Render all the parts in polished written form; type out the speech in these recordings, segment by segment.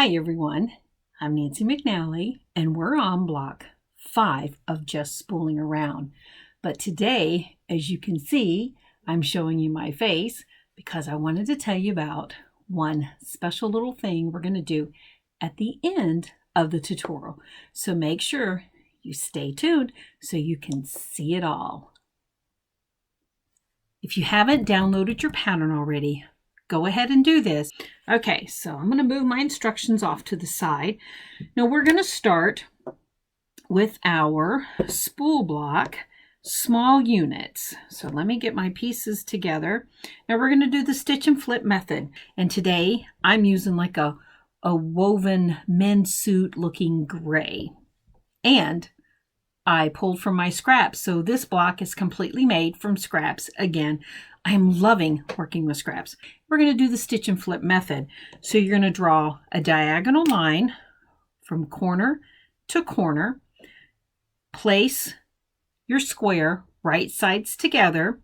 Hi everyone, I'm Nancy McNally and we're on block 5 of just spooling around. But today, as you can see, I'm showing you my face because I wanted to tell you about one special little thing we're going to do at the end of the tutorial. So make sure you stay tuned so you can see it all. If you haven't downloaded your pattern already, go ahead and do this. Okay, so I'm going to move my instructions off to the side. Now we're going to start with our spool block small units. So let me get my pieces together. Now we're going to do the stitch and flip method. And today I'm using like a woven men's suit looking gray. And I pulled from my scraps. So this block is completely made from scraps. Again, I'm loving working with scraps. We're going to do the stitch and flip method. So you're going to draw a diagonal line from corner to corner. Place your square right sides together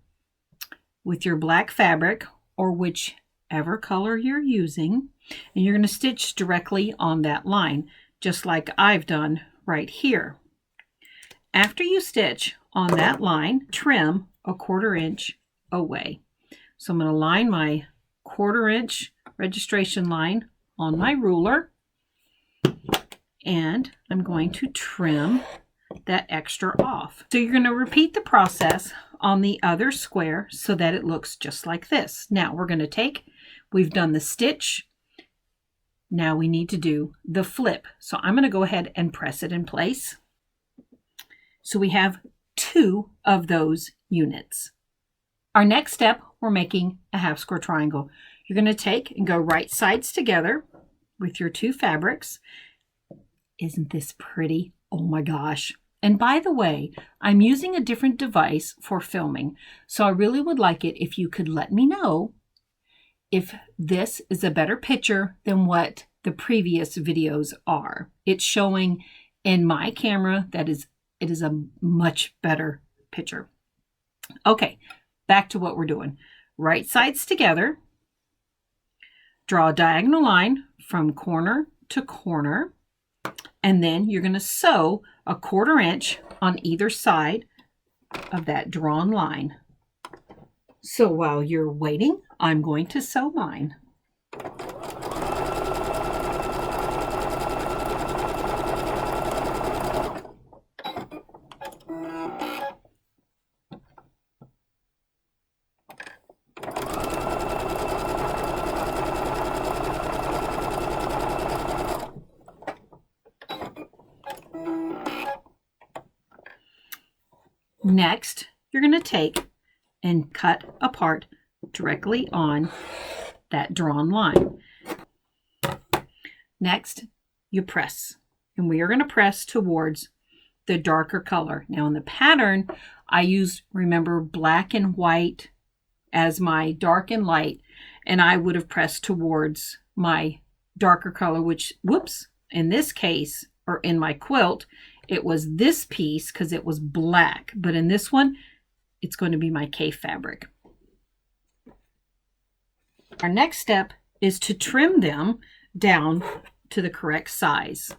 with your black fabric or whichever color you're using. And you're going to stitch directly on that line, just like I've done right here. After you stitch on that line, trim a 1/4 inch away. So I'm going to line my 1/4 inch registration line on my ruler, and I'm going to trim that extra off. So you're going to repeat the process on the other square so that it looks just like this. Now we're going to we've done the stitch. Now we need to do the flip. So I'm going to go ahead and press it in place. So we have 2 of those units. Our next step, we're making a half square triangle. You're going to take and go right sides together with your 2 fabrics. Isn't this pretty? Oh my gosh. And by the way, I'm using a different device for filming. So I really would like it if you could let me know if this is a better picture than what the previous videos are. It's showing in my camera that it is a much better picture. Okay. Back to what we're doing. Right sides together. Draw a diagonal line from corner to corner. And then you're going to sew a 1/4 inch on either side of that drawn line. So while you're waiting, I'm going to sew mine. Next, you're going to take and cut a part directly on that drawn line. Next, you press, and we are going to press towards the darker color. Now in the pattern, I used, remember, black and white as my dark and light, and I would have pressed towards my darker color, which, whoops, in this case, or in my quilt, it was this piece because it was black, but in this one, it's going to be my K fabric. Our next step is to trim them down to the correct size.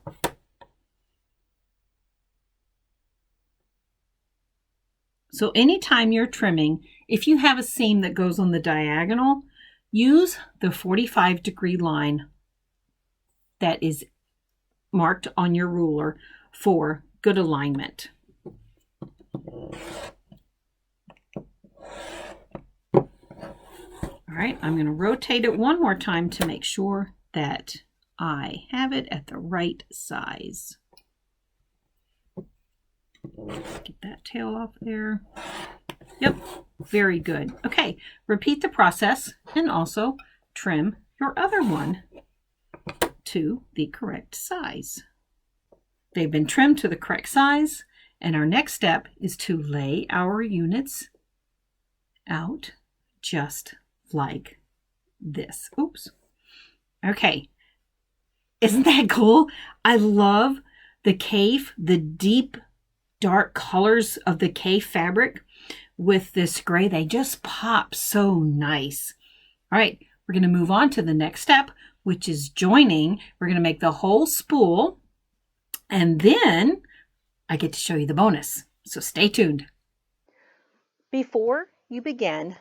So anytime you're trimming, if you have a seam that goes on the diagonal, use the 45-degree line that is marked on your ruler for good alignment. All right, I'm going to rotate it one more time to make sure that I have it at the right size. Get that tail off there. Yep, very good. Okay, repeat the process and also trim your other one to the correct size. They've been trimmed to the correct size, and our next step is to lay our units out just like this. Oops. Okay. Isn't that cool? I love the deep dark colors of the K fabric with this gray. They just pop so nice. All right, we're going to move on to the next step, which is joining. We're going to make the whole spool, and then I get to show you the bonus. So stay tuned. Before you begin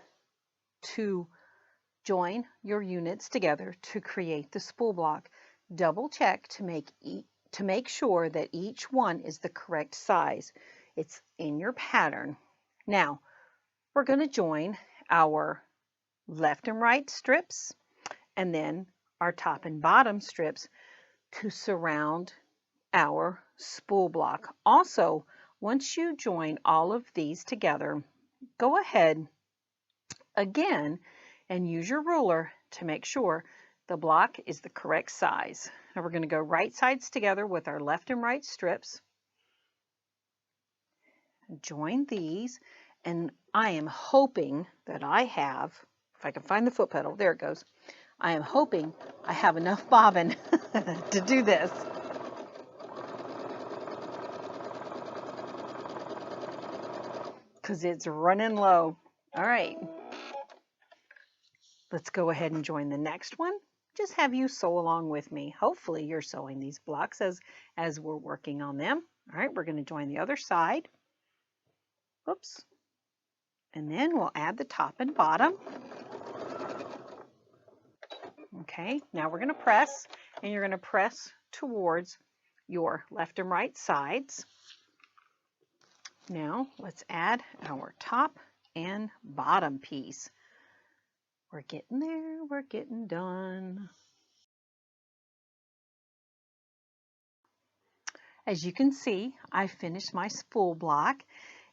to join your units together to create the spool block, double check to make sure that each one is the correct size. It's in your pattern. Now, we're going to join our left and right strips and then our top and bottom strips to surround our spool block. Also, once you join all of these together, go ahead again and use your ruler to make sure the block is the correct size. Now we're going to go right sides together with our left and right strips. Join these, and I am hoping that I have, if I can find the foot pedal, there it goes. I am hoping I have enough bobbin to do this. Because it's running low. All right. Let's go ahead and join the next one. Just have you sew along with me. Hopefully you're sewing these blocks as we're working on them. All right, we're going to join the other side. Oops. And then we'll add the top and bottom. Okay, now we're going to press, and you're going to press towards your left and right sides. Now let's add our top and bottom piece. We're getting there, we're getting done. As you can see, I finished my spool block.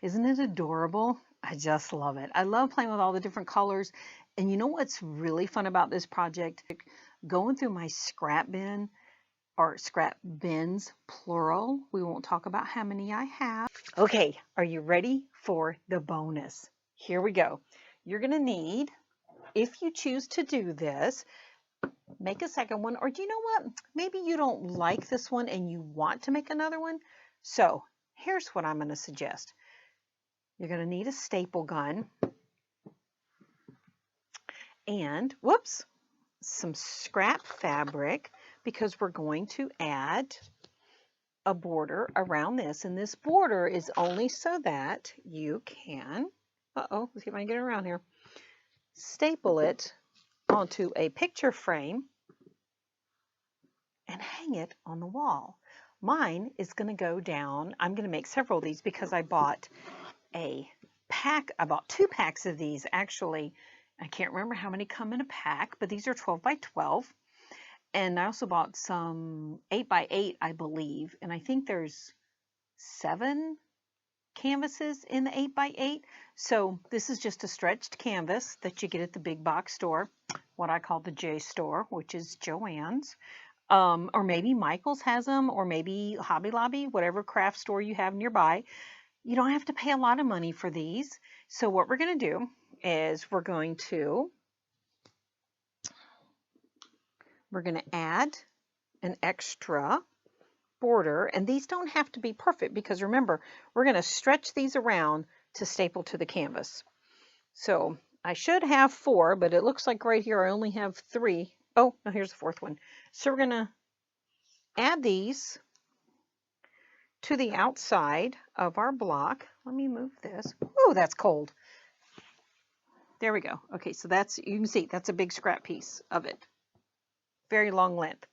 Isn't it adorable? I just love it. I love playing with all the different colors. And you know what's really fun about this project? Going through my scrap bin, or scrap bins, plural. We won't talk about how many I have. Okay, are you ready for the bonus? Here we go. You're going to need, if you choose to do this, make a second one, or do you know what? Maybe you don't like this one and you want to make another one. So here's what I'm going to suggest. You're going to need a staple gun and, whoops, some scrap fabric, because we're going to add a border around this. And this border is only so that you can, let's see if I can get it around here, staple it onto a picture frame and hang it on the wall. Mine is going to go down. I'm going to make several of these because I bought a pack. I bought 2 packs of these actually. I can't remember how many come in a pack, but these are 12 by 12. And I also bought some 8 by 8, I believe. And I think there's 7 canvases in the 8 by 8. So this is just a stretched canvas that you get at the big box store, what I call the J store, which is Joann's. Or maybe Michael's has them, or maybe Hobby Lobby, whatever craft store you have nearby. You don't have to pay a lot of money for these. So what we're going to do is we're going to add an extra border, and these don't have to be perfect because remember, we're going to stretch these around to staple to the canvas. So I should have 4, but it looks like right here I only have 3. Oh, no, here's the 4th one. So we're going to add these to the outside of our block. Let me move this. Oh, that's cold. There we go. Okay, so that's, you can see, that's a big scrap piece of it. Very long length.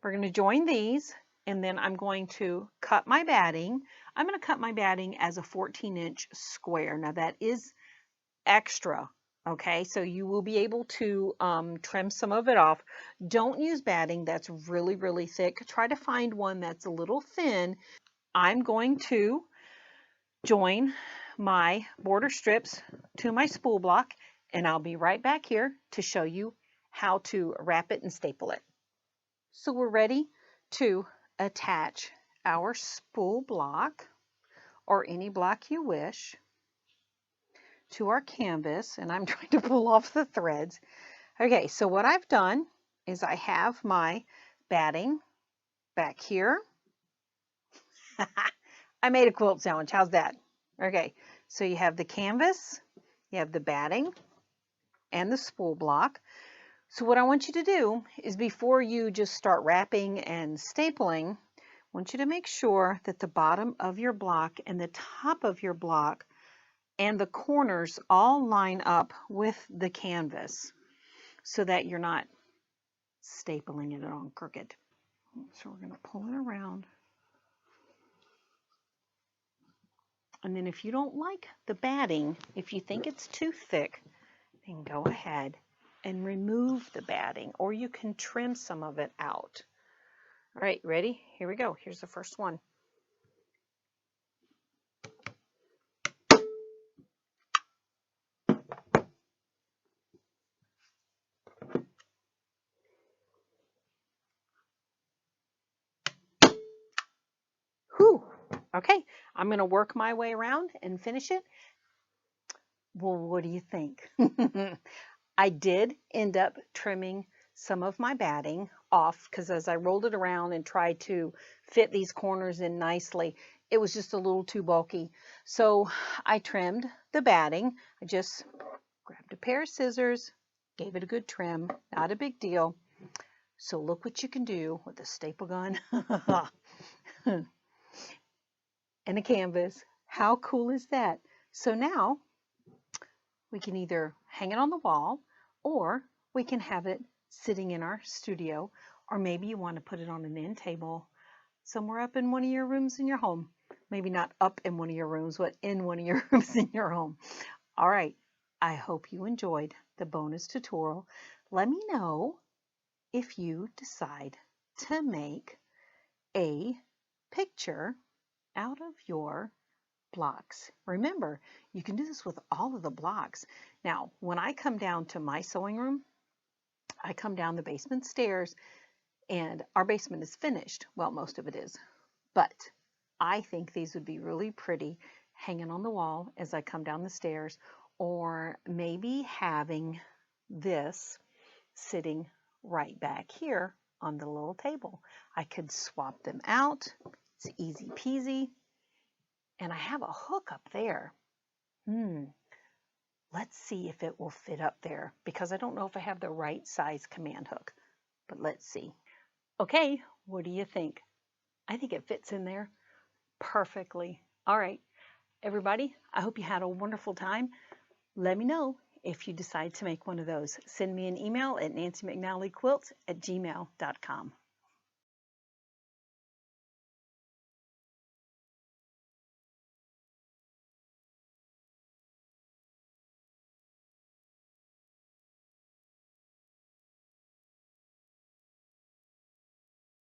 We're going to join these, and then I'm going to cut my batting. I'm going to cut my batting as a 14-inch square. Now that is extra, okay? So you will be able to trim some of it off. Don't use batting that's really, really thick. Try to find one that's a little thin. I'm going to join my border strips to my spool block, and I'll be right back here to show you how to wrap it and staple it. So we're ready to attach our spool block, or any block you wish, to our canvas, and I'm trying to pull off the threads. Okay, so what I've done is I have my batting back here. I made a quilt sandwich. How's that? Okay, so you have the canvas, you have the batting, and the spool block. So what I want you to do is before you just start wrapping and stapling, I want you to make sure that the bottom of your block and the top of your block and the corners all line up with the canvas so that you're not stapling it on crooked. So we're going to pull it around. And then if you don't like the batting, if you think it's too thick, then go ahead and remove the batting, or you can trim some of it out. All right, ready? Here we go. Here's the first one. Whew. Okay, I'm going to work my way around and finish it. Well, what do you think? I did end up trimming some of my batting off because as I rolled it around and tried to fit these corners in nicely, it was just a little too bulky. So I trimmed the batting. I just grabbed a pair of scissors, gave it a good trim, not a big deal. So look what you can do with a staple gun and a canvas. How cool is that? So now we can either hang it on the wall or we can have it sitting in our studio, or maybe you want to put it on an end table somewhere up in one of your rooms in your home. Maybe not up in one of your rooms, but in one of your rooms in your home. All right, I hope you enjoyed the bonus tutorial. Let me know if you decide to make a picture out of your blocks. Remember, you can do this with all of the blocks. Now, when I come down to my sewing room, I come down the basement stairs and our basement is finished. Well, most of it is, but I think these would be really pretty hanging on the wall as I come down the stairs, or maybe having this sitting right back here on the little table. I could swap them out. It's easy peasy. And I have a hook up there. Let's see if it will fit up there because I don't know if I have the right size command hook, but let's see. Okay, what do you think? I think it fits in there perfectly. All right, everybody, I hope you had a wonderful time. Let me know if you decide to make one of those. Send me an email at nancymcnallyquilts@gmail.com.